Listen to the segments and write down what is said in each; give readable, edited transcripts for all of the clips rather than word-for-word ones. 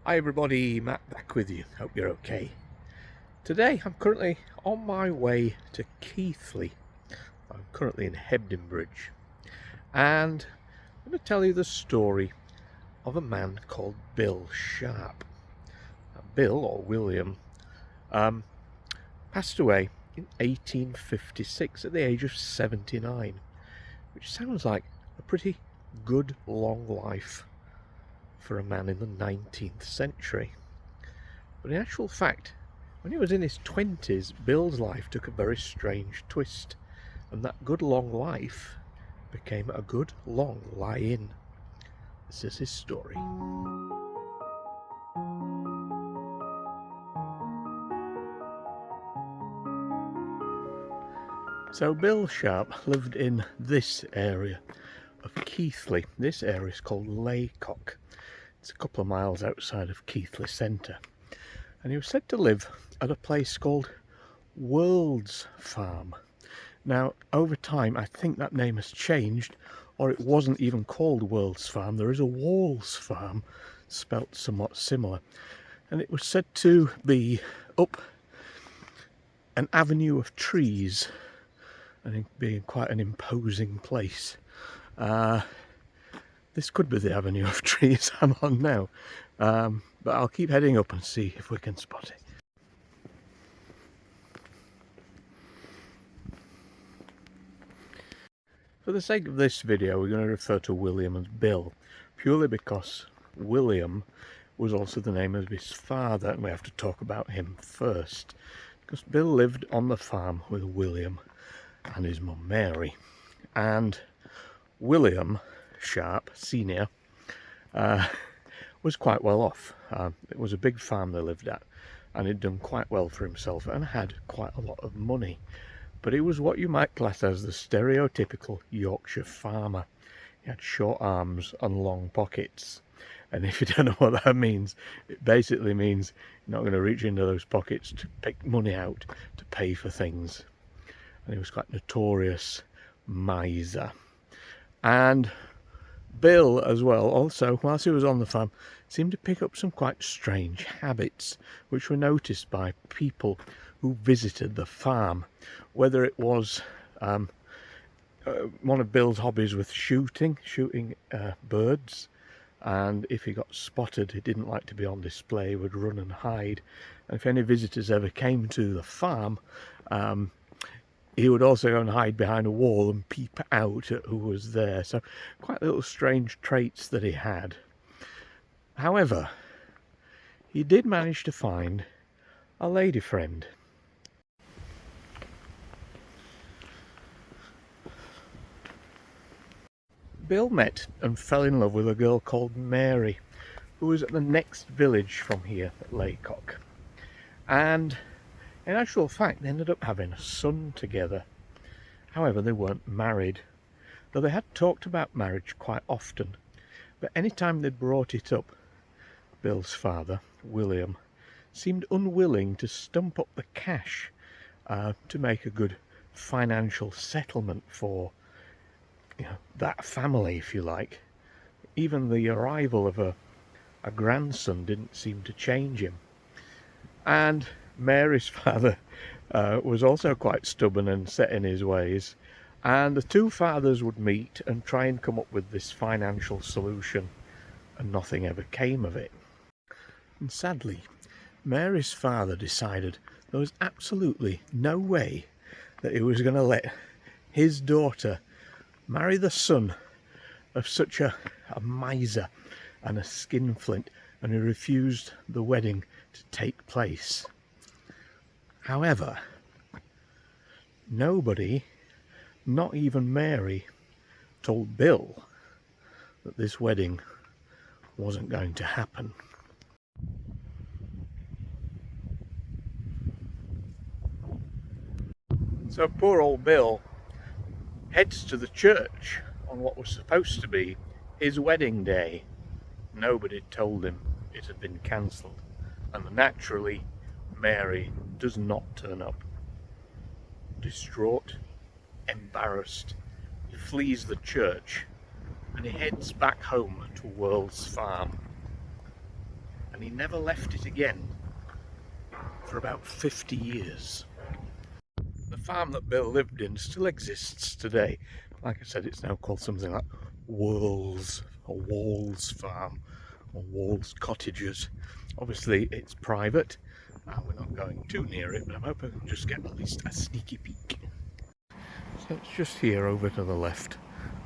Hi everybody, Matt back with you. Hope you're okay. Today I'm currently on my way to Keighley. I'm currently in Hebden Bridge, and I'm going to tell you the story of a man called Bill Sharp. Now, Bill, or William, passed away in 1856 at the age of 79, which sounds like a pretty good long life for a man in the 19th century. But in actual fact, when he was in his 20s, Bill's life took a very strange twist, and that good long life became a good long lie-in. This is his story. So Bill Sharp lived in this area of Keighley. This area is called Laycock. It's a couple of miles outside of Keighley centre. And he was said to live at a place called World's Farm. Now, over time, I think that name has changed, or it wasn't even called World's Farm. There is a Wall's Farm, spelt somewhat similar. And it was said to be up an avenue of trees, and it being quite an imposing place. This could be the avenue of trees I'm on now, but I'll keep heading up and see if we can spot it. For the sake of this video, we're going to refer to William as Bill, purely because William was also the name of his father, and we have to talk about him first, because Bill lived on the farm with William and his mum Mary, and William Sharp Senior was quite well off. It was a big farm they lived at, and he'd done quite well for himself and had quite a lot of money. But he was what you might class as the stereotypical Yorkshire farmer. He had short arms and long pockets, and if you don't know what that means, it basically means you're not going to reach into those pockets to pick money out to pay for things. And he was quite notorious miser. And Bill as well, also, whilst he was on the farm, seemed to pick up some quite strange habits which were noticed by people who visited the farm. Whether it was one of Bill's hobbies with shooting birds, and if he got spotted, he didn't like to be on display, he would run and hide. And if any visitors ever came to the farm, he would also go and hide behind a wall and peep out at who was there. So quite little strange traits that he had. However, he did manage to find a lady friend. Bill met and fell in love with a girl called Mary, who was at the next village from here at Laycock. And in actual fact, they ended up having a son together. However, they weren't married, though they had talked about marriage quite often. But any time they brought it up, Bill's father, William, seemed unwilling to stump up the cash to make a good financial settlement for that family, if you like. Even the arrival of a grandson didn't seem to change him. And Mary's father was also quite stubborn and set in his ways, and the two fathers would meet and try and come up with this financial solution, and nothing ever came of it. And sadly, Mary's father decided there was absolutely no way that he was going to let his daughter marry the son of such a miser and a skinflint, and he refused the wedding to take place. However, nobody, not even Mary, told Bill that this wedding wasn't going to happen. So poor old Bill heads to the church on what was supposed to be his wedding day. Nobody told him it had been cancelled, and naturally Mary does not turn up. Distraught, embarrassed, he flees the church and he heads back home to World's Farm. and he never left it again for about 50 years. The farm that Bill lived in still exists today. Like I said, it's now called something like Walls Farm or Walls Cottages. Obviously it's private, we're not going too near it, but I'm hoping we'll just get at least a sneaky peek. So it's just here over to the left.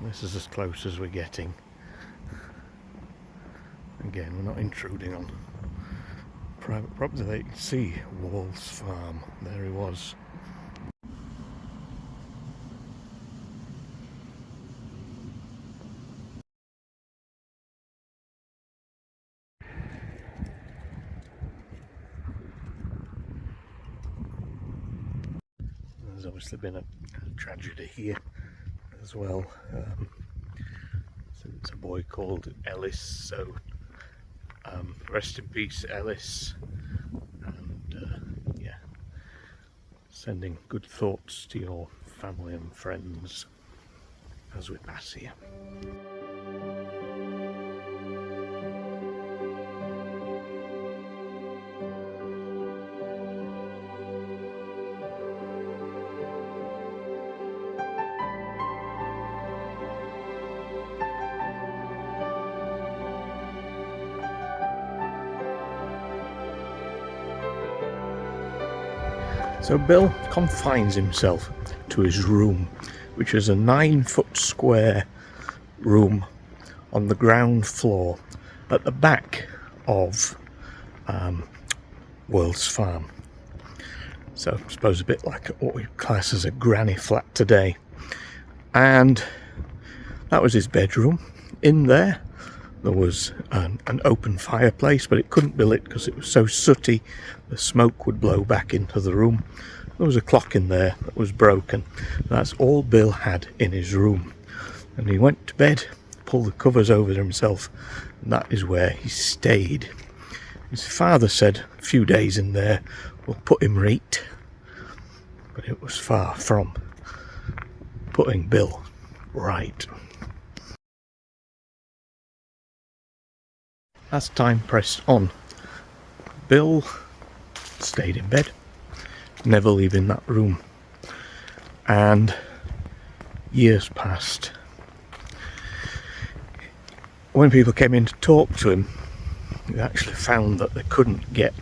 This is as close as we're getting. Again, we're not intruding on private property. There you can see Walls Farm. There he was. There's obviously been a tragedy here as well. So it's a boy called Ellis, so rest in peace Ellis, and yeah, sending good thoughts to your family and friends as we pass here. So Bill confines himself to his room, which is a 9-foot square room on the ground floor at the back of World's Farm. So I suppose a bit like what we class as a granny flat today. And that was his bedroom. In there was an open fireplace, but it couldn't be lit because it was so sooty the smoke would blow back into the room. There was a clock in there that was broken. That's all Bill had in his room. And he went to bed, pulled the covers over himself, and that is where he stayed. His father said a few days in there will put him right, but it was far from putting Bill right. As time pressed on, Bill stayed in bed, never leaving that room, and years passed. When people came in to talk to him, they actually found that they couldn't get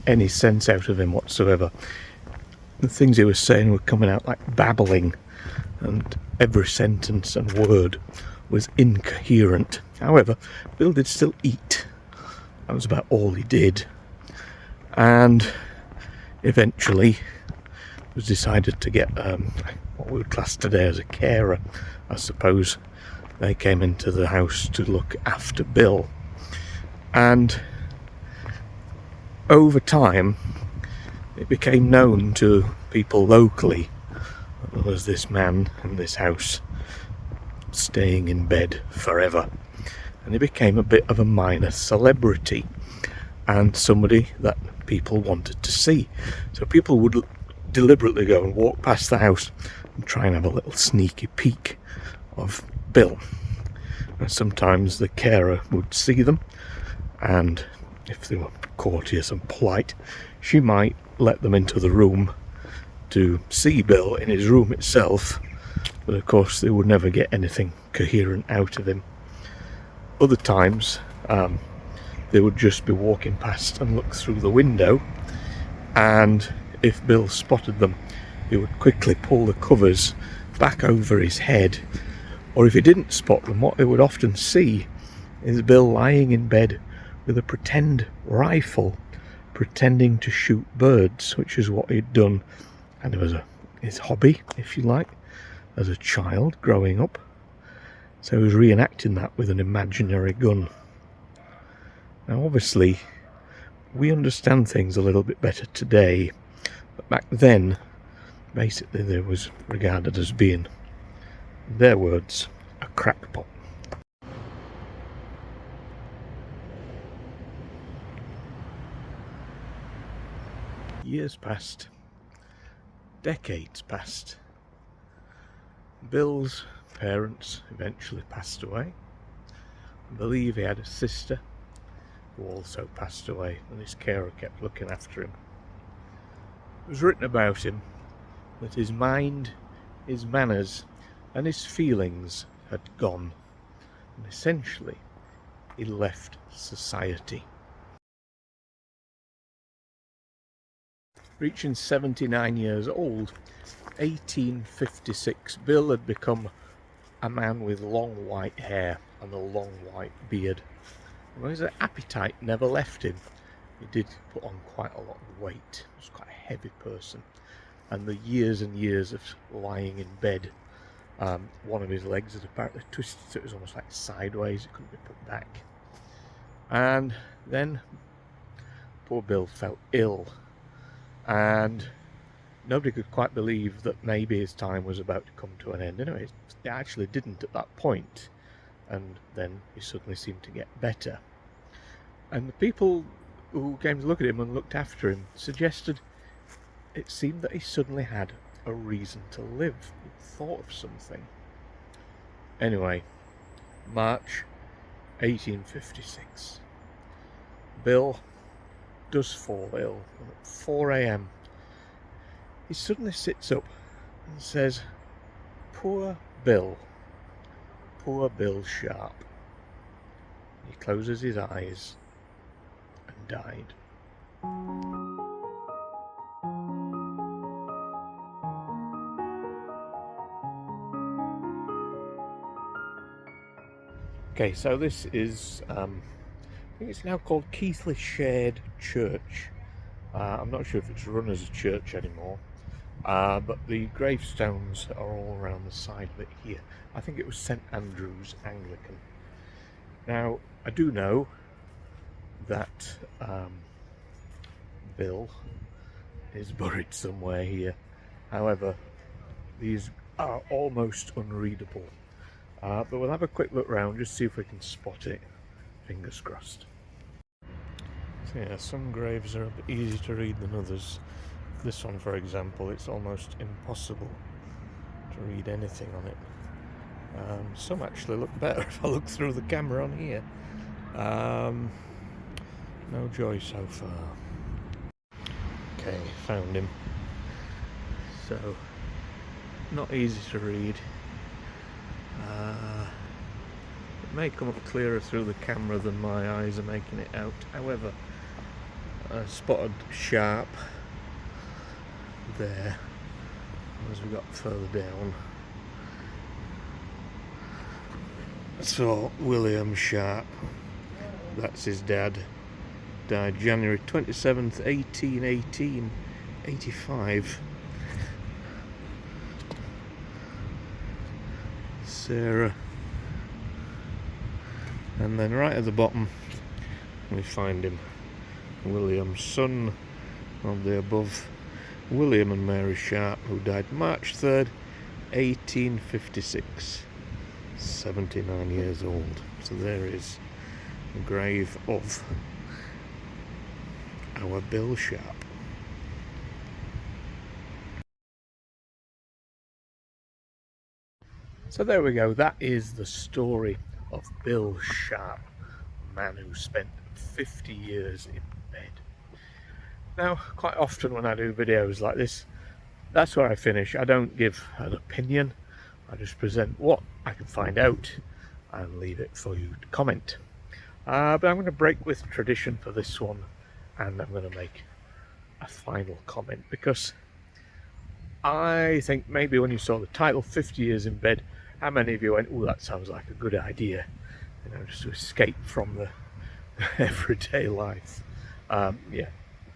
any sense out of him whatsoever. The things he was saying were coming out like babbling, and every sentence and word was incoherent. However, Bill did still eat. That was about all he did. And eventually it was decided to get what we would class today as a carer, I suppose. They came into the house to look after Bill. And over time it became known to people locally that there was this man in this house staying in bed forever. And he became a bit of a minor celebrity and somebody that people wanted to see. So people would deliberately go and walk past the house and try and have a little sneaky peek of Bill. And sometimes the carer would see them, and if they were courteous and polite, she might let them into the room to see Bill in his room itself, but of course they would never get anything coherent out of him. Other times they would just be walking past and look through the window, and if Bill spotted them, he would quickly pull the covers back over his head. Or if he didn't spot them, what they would often see is Bill lying in bed with a pretend rifle, pretending to shoot birds, which is what he'd done, and it was his hobby, if you like, as a child growing up. So he was reenacting that with an imaginary gun. Now obviously we understand things a little bit better today, but back then basically there was regarded as being, in their words, a crackpot. Years passed, decades passed. Bill's parents eventually passed away. I believe he had a sister who also passed away, and his carer kept looking after him. It was written about him that his mind, his manners, and his feelings had gone, and essentially he left society. Reaching 79 years old, 1856, Bill had become a man with long white hair and a long white beard. And his appetite never left him. He did put on quite a lot of weight. He was quite a heavy person. And the years and years of lying in bed, one of his legs had apparently twisted so it was almost like sideways, it couldn't be put back. And then poor Bill felt ill, and nobody could quite believe that maybe his time was about to come to an end. Anyway, it actually didn't at that point, and then he suddenly seemed to get better. And the people who came to look at him and looked after him suggested it seemed that he suddenly had a reason to live. He thought of something. Anyway, March 1856. Bill does fall ill, and at 4 a.m. he suddenly sits up and says, "Poor Bill, poor Bill Sharp." He closes his eyes and died. Okay, so this is, I think it's now called Keighley Shared Church. I'm not sure if it's run as a church anymore, but the gravestones are all around the side of it here. I think it was St Andrew's Anglican. Now, I do know that Bill is buried somewhere here. However, these are almost unreadable. But we'll have a quick look round, just see if we can spot it. Fingers crossed. So yeah, some graves are a bit easier to read than others. This one, for example, it's almost impossible to read anything on it. Some actually look better if I look through the camera on here. No joy so far. Okay, found him. So, not easy to read. It may come up clearer through the camera than my eyes are making it out. However, I spotted Sharp there as we got further down. So William Sharp, that's his dad, died January 27th, 1818, 85. Sarah. And then right at the bottom we find him, William, son of the above William and Mary Sharp, who died March 3rd, 1856, 79 years old. So there is the grave of our Bill Sharp. So there we go, that is the story of Bill Sharp, a man who spent 50 years in bed. Now, quite often when I do videos like this, that's where I finish. I don't give an opinion, I just present what I can find out and leave it for you to comment. But I'm going to break with tradition for this one, and I'm going to make a final comment, because I think maybe when you saw the title, 50 Years in Bed, how many of you went, "Oh, that sounds like a good idea," you know, just to escape from the everyday life. Yeah,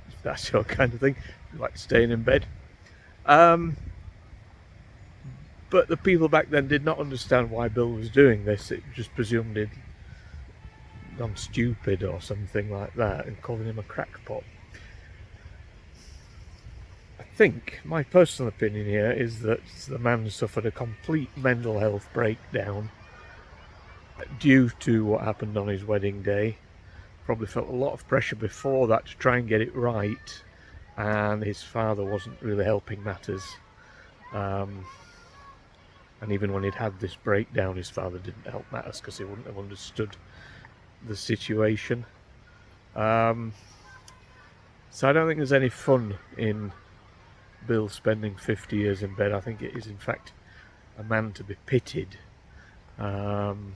if that's your kind of thing, you like staying in bed. But the people back then did not understand why Bill was doing this. It just presumed he'd gone stupid or something like that, and calling him a crackpot. I think my personal opinion here is that the man suffered a complete mental health breakdown due to what happened on his wedding day. Probably felt a lot of pressure before that to try and get it right, and his father wasn't really helping matters. And even when he'd had this breakdown, his father didn't help matters because he wouldn't have understood the situation. So I don't think there's any fun in Bill spending 50 years in bed. I think it is in fact a man to be pitied, and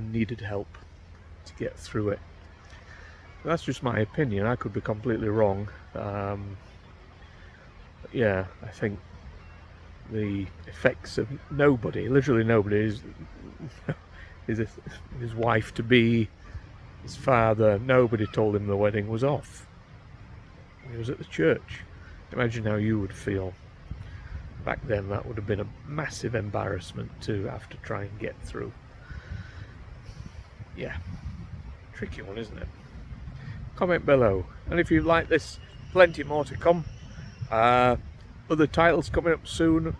needed help to get through it. That's just my opinion. I could be completely wrong. But yeah, I think the effects of nobody, literally nobody, his wife to be, his father, nobody told him the wedding was off. He was at the church. Imagine how you would feel. Back then that would have been a massive embarrassment to have to try and get through. Yeah, tricky one, isn't it? Comment below, and if you like this, plenty more to come. Other titles coming up soon.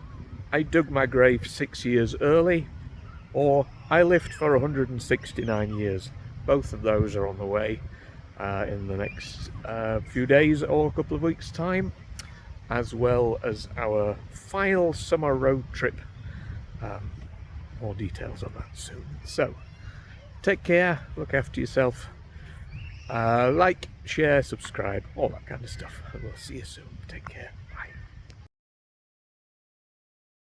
I dug my grave 6 years early, or I lived for 169 years. Both of those are on the way in the next few days or a couple of weeks' time, as well as our final summer road trip. More details on that soon. So, take care, look after yourself, like, share, subscribe, all that kind of stuff. And we'll see you soon. Take care. Bye.